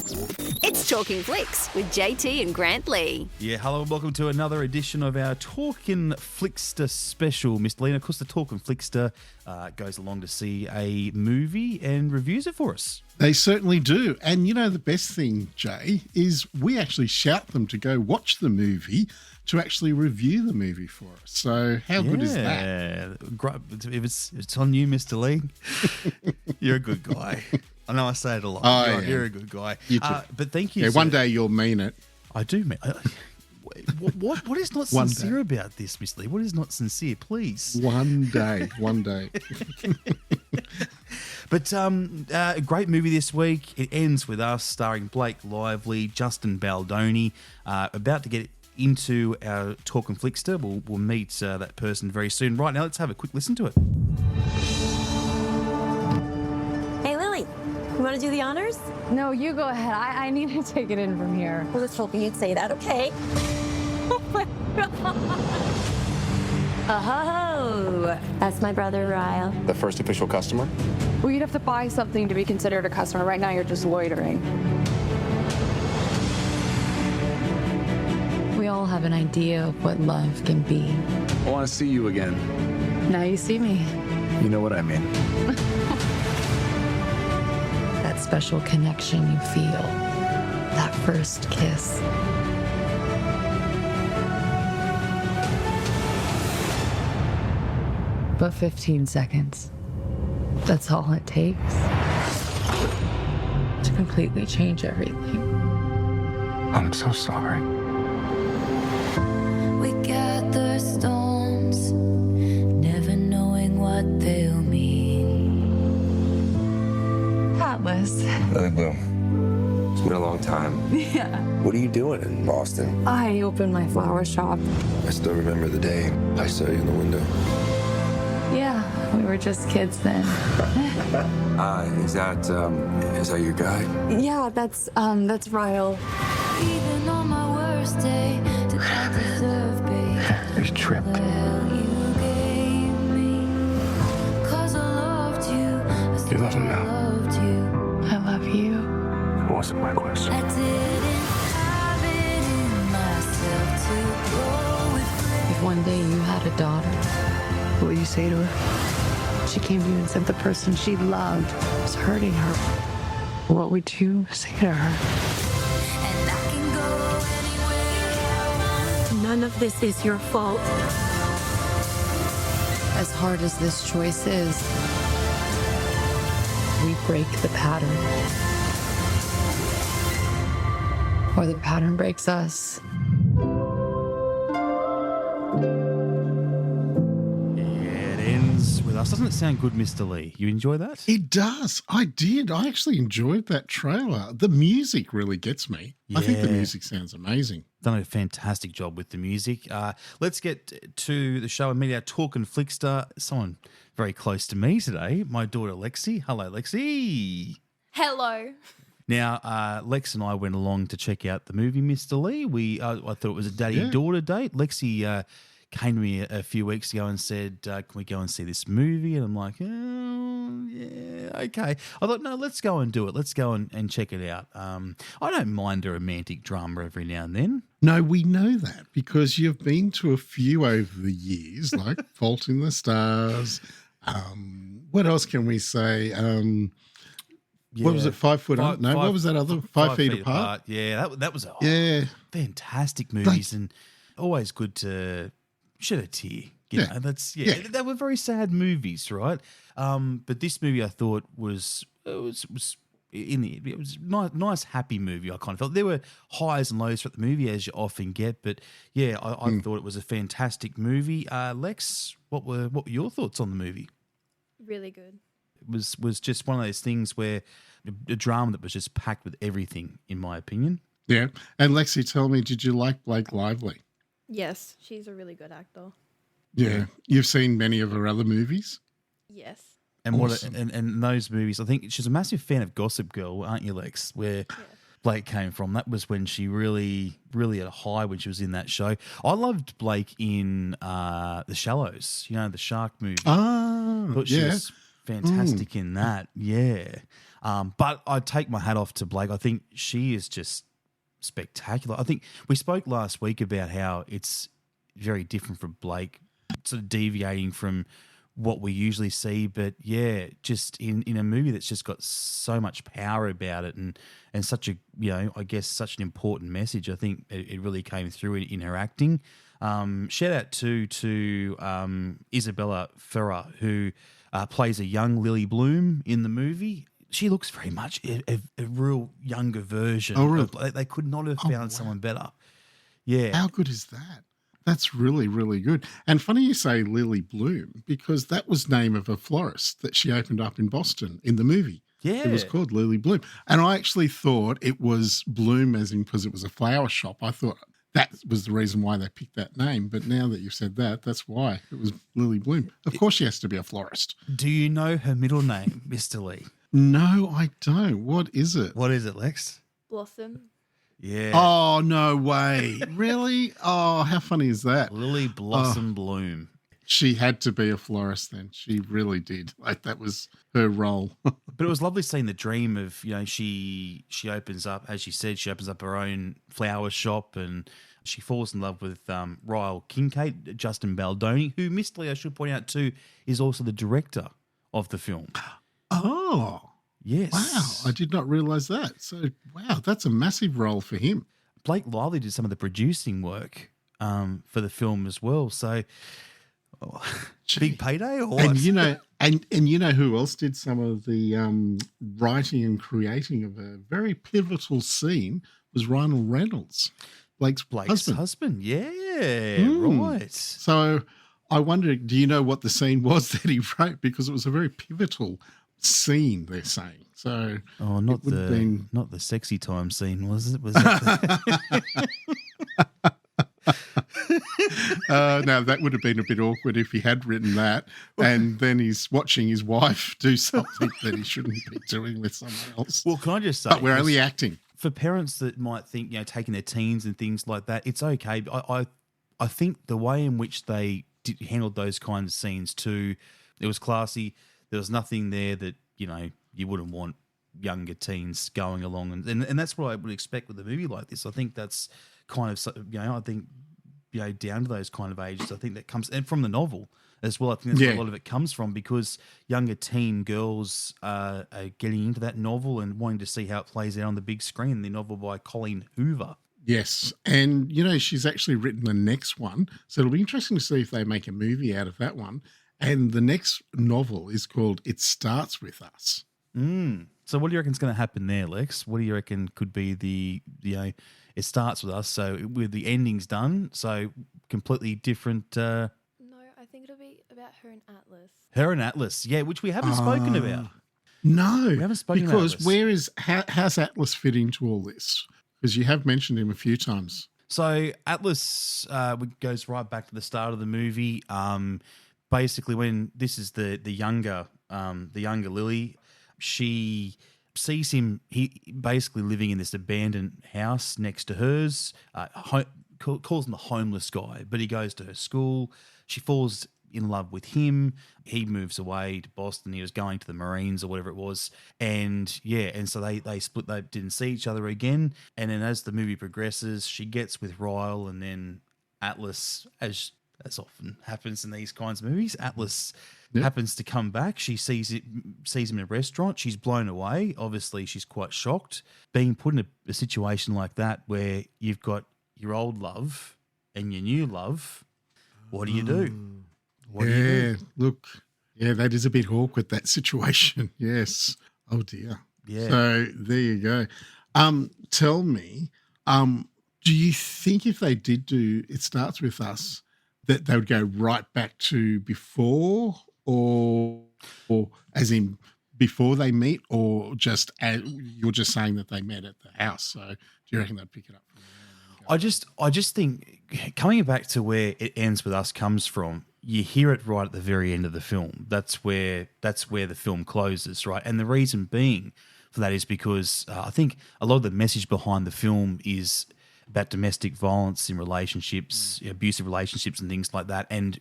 It's Talking Flicks with JT and Grant Lee. Yeah, hello and welcome to another edition of our Talkin Flickster special. Mr. Lee, of course, the Talkin Flickster goes along to see a movie and reviews it for us. They certainly do. And you know, the best thing, Jay, is we actually shout them to go watch the movie to actually review the movie for us. So how good is that? Yeah, if it's on you, Mr. Lee, you're a good guy. I know I say it a lot. You're a good guy. You too. But thank you. Yeah, sir. one day you'll mean it. I do mean What is not sincere about this, Miss Lee? What is not sincere, please? One day. But a great movie this week. It ends with us starring Blake Lively, Justin Baldoni, about to get into our Talkin Flickster. We'll meet that person very soon. Right now, let's have a quick listen to it. Hey, Lily, you want to do the honors? No, you go ahead. I need to take it in from here. I was hoping you'd say that, okay? Oh, my God. Oh, that's my brother, Ryle. The first official customer? Well, you'd have to buy something to be considered a customer. Right now, you're just loitering. We all have an idea of what love can be. I want to see you again. Now you see me. You know what I mean. That special connection you feel. That first kiss. But 15 seconds. That's all it takes to completely change everything. I'm so sorry. We gather stones, never knowing what they'll mean. Atlas. Lily Bloom. It's been a long time. Yeah. What are you doing in Boston? I opened my flower shop. I still remember the day I saw you in the window. Yeah, we were just kids then. Is that your guy? Yeah, that's Ryle. Even on my worst day, did I deserve, babe? You tripped. Well, you gave me, 'cause I loved you. You love him now? Loved you. I love you. It wasn't my question. I didn't have it in myself to go with If one day you had a daughter, what would you say to her? She came to you and said the person she loved was hurting her. What would you say to her? and I can go anywhere. None of this is your fault. As hard as this choice is, we break the pattern. Or the pattern breaks us. Doesn't it sound good, Mr. Lee? You enjoy that? It does. I did. I actually enjoyed that trailer. The music really gets me. Yeah. I think the music sounds amazing. Done a fantastic job with the music. Let's get to the show and meet our Talkin Flickster. Someone very close to me today, my daughter Lexi. Hello, Lexi. Hello. Now, Lex and I went along to check out the movie, Mr. Lee. I thought it was a daddy-daughter date. Lexi came to me a few weeks ago and said, can we go and see this movie? And I'm like, oh, yeah, okay. I thought, no, let's go and do it. Let's go and check it out. I don't mind a romantic drama every now and then. No, we know that because you've been to a few over the years, like Fault in the Stars. What else can we say? What was it, 5 foot up? No, what was that other? 5 feet apart? Yeah, that was fantastic movies and always good to shed a tear. You know, they were very sad movies, right? But this movie I thought was nice, happy movie. I kind of felt there were highs and lows throughout the movie, as you often get. But yeah, I thought it was a fantastic movie. Lex, what were your thoughts on the movie? Really good. It was just one of those things where a drama that was just packed with everything, in my opinion. Yeah. And Lexi, tell me, did you like Blake Lively? Yes, she's a really good actor. Yeah. You've seen many of her other movies? Yes. And awesome. and those movies, I think she's a massive fan of Gossip Girl, aren't you, Lex? Where Blake came from. That was when she really, really had a high when she was in that show. I loved Blake in The Shallows, the shark movie. Ah, I thought she was fantastic in that. Yeah. But I take my hat off to Blake. I think she is just spectacular. I think we spoke last week about how it's very different from Blake, sort of deviating from what we usually see. But yeah, just in a movie that's just got so much power about it and such a, I guess such an important message. I think it really came through in her acting. Shout out to Isabella Ferrer, who plays a young Lily Bloom in the movie. She looks very much a real younger version. Oh, really? They could not have found someone better. Yeah. How good is that? That's really, really good. And funny you say Lily Bloom, because that was the name of a florist that she opened up in Boston in the movie. Yeah. It was called Lily Bloom. And I actually thought it was Bloom as in because it was a flower shop. I thought that was the reason why they picked that name. But now that you've said that, that's why it was Lily Bloom. Of course she has to be a florist. Do you know her middle name, Mr. Lee? No, I don't. What is it? What is it, Lex? Blossom. Yeah. Oh, no way. Really? Oh, how funny is that? Lily Blossom Bloom. She had to be a florist then. She really did. Like that was her role. But it was lovely seeing the dream of, she opens up, as she said, she opens up her own flower shop and she falls in love with Ryle Kincaid, Justin Baldoni, who, Mr. Lee, I should point out too, is also the director of the film. Oh. Yes. Wow, I did not realise that. So, wow, that's a massive role for him. Blake Lively did some of the producing work for the film as well. So, big payday or what? And you know who else did some of the writing and creating of a very pivotal scene was Ryan Reynolds, Blake's husband. Yeah, right. So I wonder, do you know what the scene was that he wrote? Because it was a very pivotal scene, they're saying. So not the sexy time scene, was it? Was that no, that would have been a bit awkward if he had written that and then he's watching his wife do something that he shouldn't be doing with someone else. Well, can I just say, but we're only acting. For parents that might think, taking their teens and things like that, it's okay. I think the way in which they handled those kinds of scenes too, it was classy. There was nothing there that, you wouldn't want younger teens going along. And that's what I would expect with a movie like this. I think that's kind of, I think, down to those kind of ages, I think that comes, and from the novel as well. I think that's where a lot of it comes from, because younger teen girls are getting into that novel and wanting to see how it plays out on the big screen. The novel by Colleen Hoover. Yes. And, she's actually written the next one. So it'll be interesting to see if they make a movie out of that one. And the next novel is called It Starts With Us. So what do you reckon is going to happen there, Lex? What do you reckon could be the It Starts With Us, so with the endings done, so completely different... No, I think it'll be about her and Atlas. Her and Atlas, yeah, which we haven't spoken about. No. We haven't spoken about Atlas. Because how's Atlas fit into all this? Because you have mentioned him a few times. So Atlas goes right back to the start of the movie. Basically, when this is the younger Lily, she sees him. He basically living in this abandoned house next to hers. Calls him the homeless guy, but he goes to her school. She falls in love with him. He moves away to Boston. He was going to the Marines or whatever it was. And so they split. They didn't see each other again. And then as the movie progresses, she gets with Ryle, and then Atlas, as often happens in these kinds of movies, Atlas happens to come back. She sees him in a restaurant. She's blown away. Obviously, she's quite shocked. Being put in a situation like that where you've got your old love and your new love, what do you do? What do you do? Look, that is a bit awkward, that situation. Yes. Oh, dear. Yeah. So there you go. Tell me, do you think if they did do It Starts With Us, that they would go right back to before, or as in before they meet, or just you're just saying that they met at the house? So do you reckon they'd pick it up from there? I just think coming back to where It Ends With Us comes from, you hear it right at the very end of the film. That's where the film closes, right? And the reason being for that is because I think a lot of the message behind the film is about domestic violence in relationships, abusive relationships and things like that. And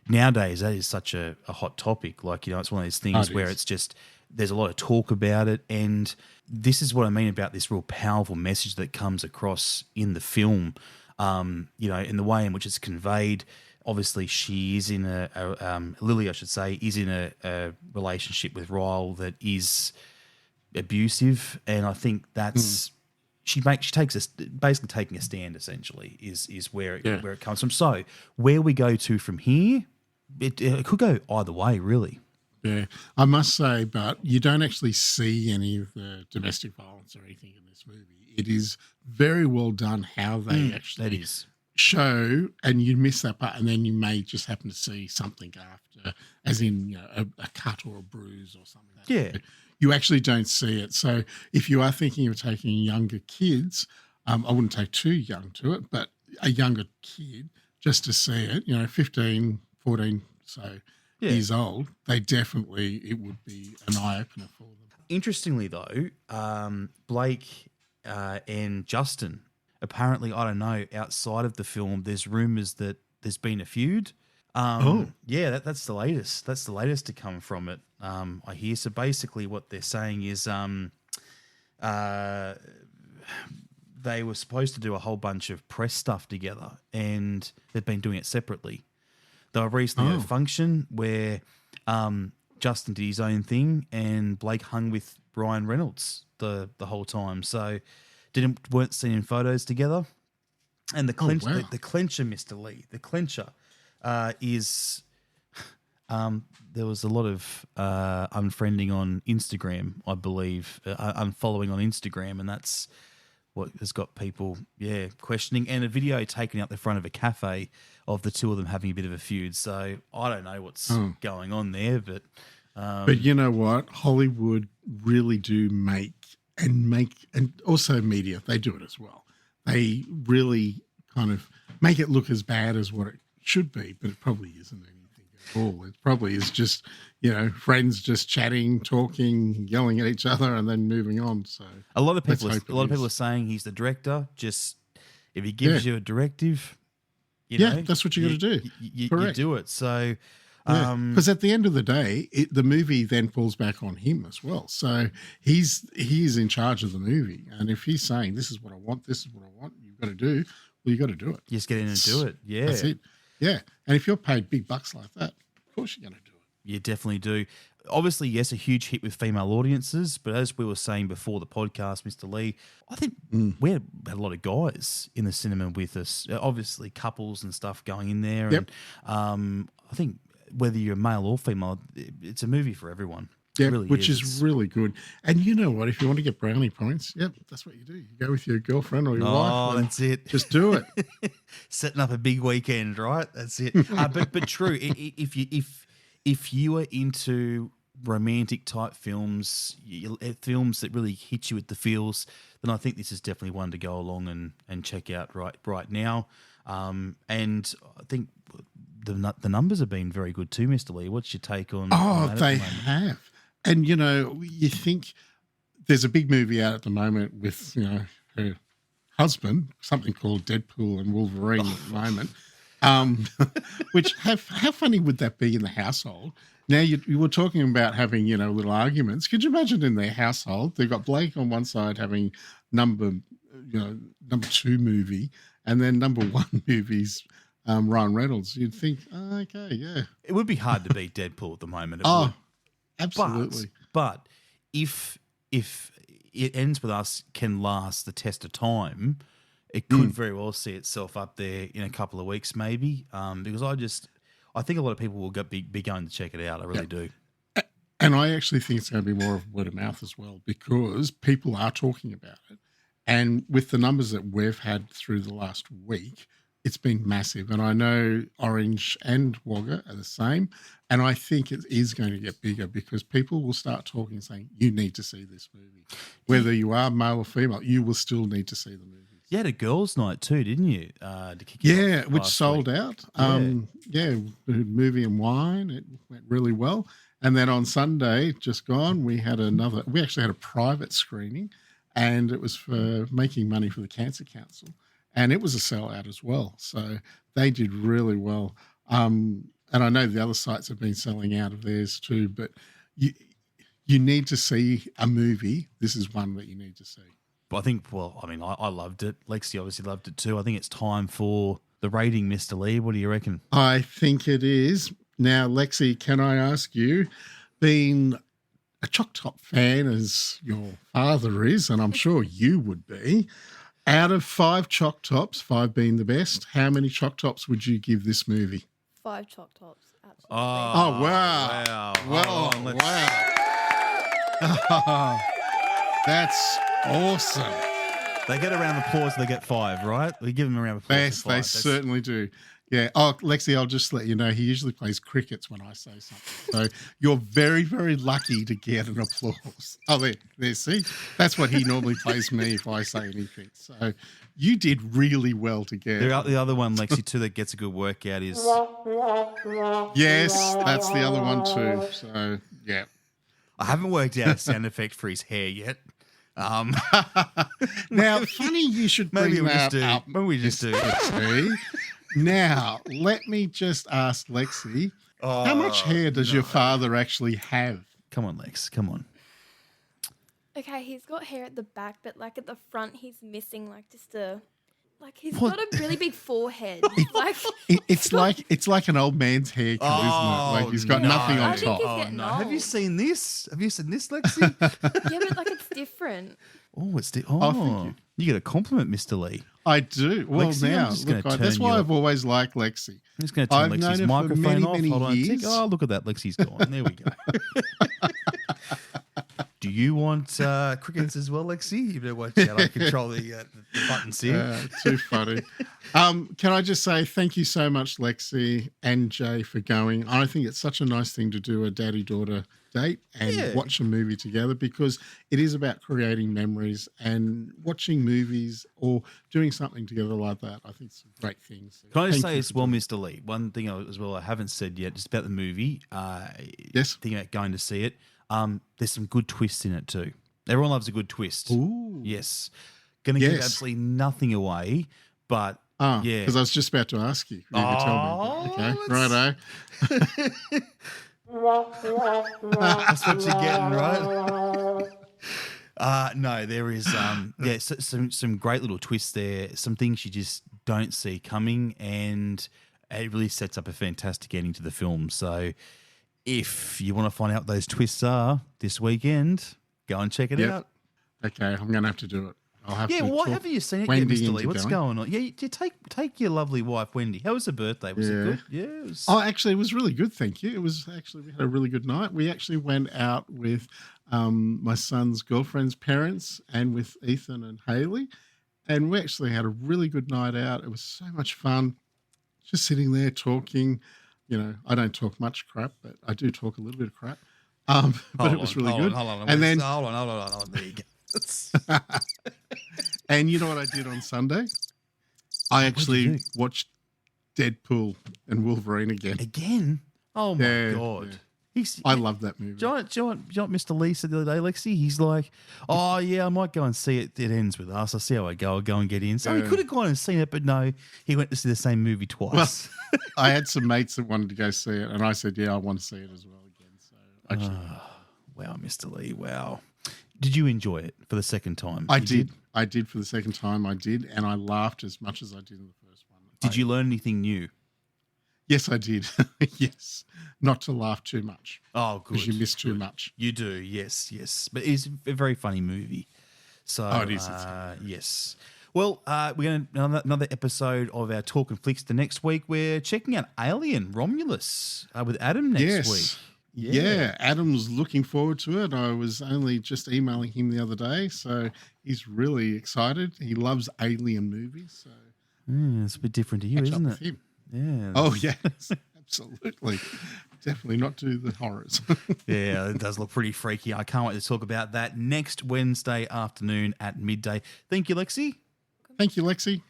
nowadays that is such a hot topic. Like, it's one of those things where it's just There's a lot of talk about it, and this is what I mean about this real powerful message that comes across in the film. In the way in which it's conveyed. Obviously, she is in Lily, I should say, is in a relationship with Ryle that is abusive, and I think that's she takes basically taking a stand. Essentially, is where it comes from. So where we go to from here, it could go either way, really. Yeah, I must say, but you don't actually see any of the domestic violence or anything in this movie. It is very well done how they actually show, and you miss that part, and then you may just happen to see something after, as in a cut or a bruise or something. Yeah. You actually don't see it. So if you are thinking of taking younger kids, I wouldn't take too young to it, but a younger kid, just to see it, 15, 14, so years old, it would be an eye-opener for them. Interestingly, though, Blake and Justin, apparently, I don't know, outside of the film, there's rumours that there's been a feud. Yeah, that's the latest. That's the latest to come from it, I hear. So basically what they're saying is they were supposed to do a whole bunch of press stuff together, and they've been doing it separately. They were recently at a function where Justin did his own thing and Blake hung with Ryan Reynolds the whole time. So weren't seen in photos together. And the clencher, Mr. Lee, the clencher is there was a lot of unfriending on Instagram, I believe, unfollowing on Instagram, and that's what has got people, questioning. And a video taken out the front of a cafe of the two of them having a bit of a feud. So I don't know what's going on there, but you know what? Hollywood really do make, and also media, they do it as well. They really kind of make it look as bad as what it should be, but it probably isn't anything at all. It probably is just, friends just chatting, talking, yelling at each other, and then moving on. So a lot of people are saying he's the director. Just if he gives you a directive, that's what you got to do. You do it. So. Because at the end of the day, the movie then falls back on him as well. So he's in charge of the movie, and if he's saying, "This is what I want, this is what I want," you've got to do. Well, you got to do it. You just get in and do it. Yeah, that's it. Yeah, and if you're paid big bucks like that, of course you're going to do it. You definitely do. Obviously, yes, a huge hit with female audiences, but as we were saying before the podcast, Mr. Lee, I think we had a lot of guys in the cinema with us. Obviously, couples and stuff going in there, and I think. Whether you're male or female, it's a movie for everyone. Yeah, really which is really good. And you know what? If you want to get brownie points, that's what you do. You go with your girlfriend or your wife. Oh, that's it. Just do it. Setting up a big weekend, right? That's it. But true. If you are into romantic type films, films that really hit you with the feels, then I think this is definitely one to go along and check out right now. And I think. The numbers have been very good too, Mr. Lee. What's your take on? They have, and you think there's a big movie out at the moment with her husband, something called Deadpool and Wolverine at the moment. Which how funny would that be in the household? Now you were talking about having little arguments. Could you imagine in their household they've got Blake on one side having number 2 movie, and then number 1 movies. Ryan Reynolds, you'd think, okay, yeah. It would be hard to beat Deadpool at the moment. Absolutely. But if it ends with us can last the test of time, it could very well see itself up there in a couple of weeks maybe, because I think a lot of people will be going to check it out. I really do. And I actually think it's going to be more of word of mouth as well, because people are talking about it. And with the numbers that we've had through the last week, it's been massive. And I know Orange and Wagga are the same. And I think it is going to get bigger because people will start talking and saying, you need to see this movie. Whether you are male or female, you will still need to see the movie. You had a girls' night too, didn't you? To kick it off which sold out. Movie and wine. It went really well. And then on Sunday, just gone, we actually had a private screening, and it was for making money for the Cancer Council. And it was a sellout as well. So they did really well. And I know the other sites have been selling out of theirs too. But you need to see a movie, this is one that you need to see. But I think, I loved it. Lexi obviously loved it too. I think it's time for the rating, Mr. Lee. What do you reckon? I think it is. Now, Lexi, can I ask you, being a Choc Top fan as your father is, and I'm sure you would be, out of 5 Choc Tops, 5 being the best, how many Choc Tops would you give this movie? 5 Choc Tops. Absolutely. Oh, wow. Wow. Well, Hold on, let's- wow. That's awesome. They get a round of applause, they get 5, right? We give them a round of applause. Yes, for they 5. certainly do. Yeah. Oh, Lexi, I'll just let you know, he usually plays crickets when I say something. So you're very, very lucky to get an applause. Oh, there, see? That's what he normally plays me if I say anything. So you did really well to get. The other one, Lexi, too, that gets a good workout is... Yes, that's the other one too. So, yeah. I haven't worked out a sound effect for his hair yet. Now, funny you should bring Maybe we that just do. up. Maybe we just do. Lexi. Now, let me just ask Lexi, how much hair does your father actually have? Come on, Lex. Come on. Okay, he's got hair at the back, but like at the front, he's missing like just a. Like he's What? got a really big forehead. Like It's like an old man's haircut, isn't it? Like he's got no. nothing on I think top. he's Oh, getting no. old. Have you seen this? Have you seen this, Lexi? Yeah, but like it's different. Oh, it's the. thank Oh, you. you get a compliment, Mr. Lee. I do. Well, Lexi, I'm now, just look, gonna that's turn why you I've always liked Lexi. I'm just going to turn I've known Lexi's her for microphone many, off. many Hold on. years. Oh, look at that. Lexi's gone. There we go. Do you want crickets as well, Lexi? You better watch out. I control the buttons here. Too funny. Can I just say thank you so much, Lexi and Jay, for going. I think it's such a nice thing to do a daddy-daughter date and watch a movie together, because it is about creating memories, and watching movies or doing something together like that, I think it's a great thing. So Can I just thank say you as for well, doing Mr. Lee, one thing as well I haven't said yet, just about the movie. Yes. Thinking about going to see it. There's some good twists in it too. Everyone loves a good twist. Ooh. Yes. Going to give Yes. absolutely nothing away, but yeah. Because I was just about to ask you. You could tell me. Okay, righto. That's what you're getting, right? No, there is some great little twists there, some things you just don't see coming, and it really sets up a fantastic ending to the film. So if you want to find out what those twists are this weekend, go and check it out. Okay, I'm going to have to do it. I'll have to Why talk haven't you seen it Wendy yet, Mr. into Lee? What's going on? Yeah, you take your lovely wife, Wendy. How was her birthday? Was it good? Yeah, it was. Oh, actually, it was really good. Thank you. It was actually, we had a really good night. We actually went out with my son's girlfriend's parents and with Ethan and Haley, and we actually had a really good night out. It was so much fun, just sitting there talking. You know, I don't talk much crap, but I do talk a little bit of crap. But it was really good. Hold on. And then, hold on. There you go. and you know what I did on Sunday? I actually watched Deadpool and Wolverine again. Again? Oh my God. Yeah. I love that movie. Do you know what Mr. Lee said the other day, Lexi? He's like, oh, yeah, I might go and see it. It ends with us. I'll see how I go. I'll go and get in. So he could have gone and seen it, but no, he went to see the same movie twice. Well, I had some mates that wanted to go see it, and I said, yeah, I want to see it as well again. So actually, wow, Mr. Lee, wow. Did you enjoy it for the second time? I did. I did for the second time. I did, and I laughed as much as I did in the first one. Did you learn anything new? Yes, I did. Yes. Not to laugh too much. Oh, good. Because you miss too much. You do, yes. But it's a very funny movie. So, it is. Yes. Well, we're going to another episode of our Talkin' Flicks. The next week, we're checking out Alien Romulus with Adam next week. Yeah, Adam's looking forward to it. I was only just emailing him the other day, so he's really excited. He loves alien movies. So it's a bit different to you, isn't it? Him. Yeah. Oh, yes, absolutely. Definitely not do the horrors. Yeah, it does look pretty freaky. I can't wait to talk about that next Wednesday afternoon at midday. Thank you, Lexi. Thank you, Lexi.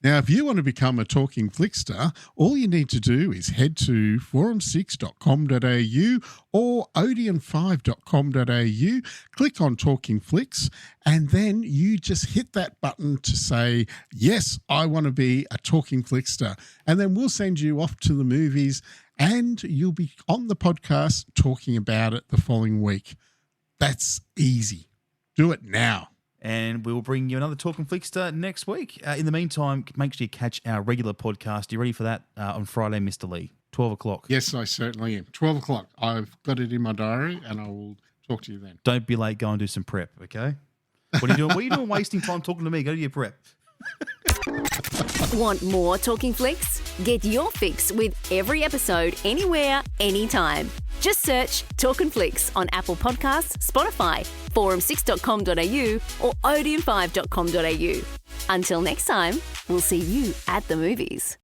Now, if you want to become a Talking Flickster, all you need to do is head to forum6.com.au or odeon5.com.au, click on Talking Flicks, and then you just hit that button to say, yes, I want to be a Talking Flickster. And then we'll send you off to the movies and you'll be on the podcast talking about it the following week. That's easy. Do it now. And we will bring you another Talkin' Flickster next week. In the meantime, make sure you catch our regular podcast. You ready for that? On Friday, Mr. Lee, 12 o'clock. Yes, I certainly am. 12 o'clock. I've got it in my diary and I will talk to you then. Don't be late. Go and do some prep, okay? What are you doing? What are you doing wasting time talking to me? Go do your prep. Want more Talking Flicks? Get your fix with every episode anywhere, anytime. Just search Talkin' Flicks on Apple Podcasts, Spotify, forum6.com.au or odeon5.com.au. Until next time, we'll see you at the movies.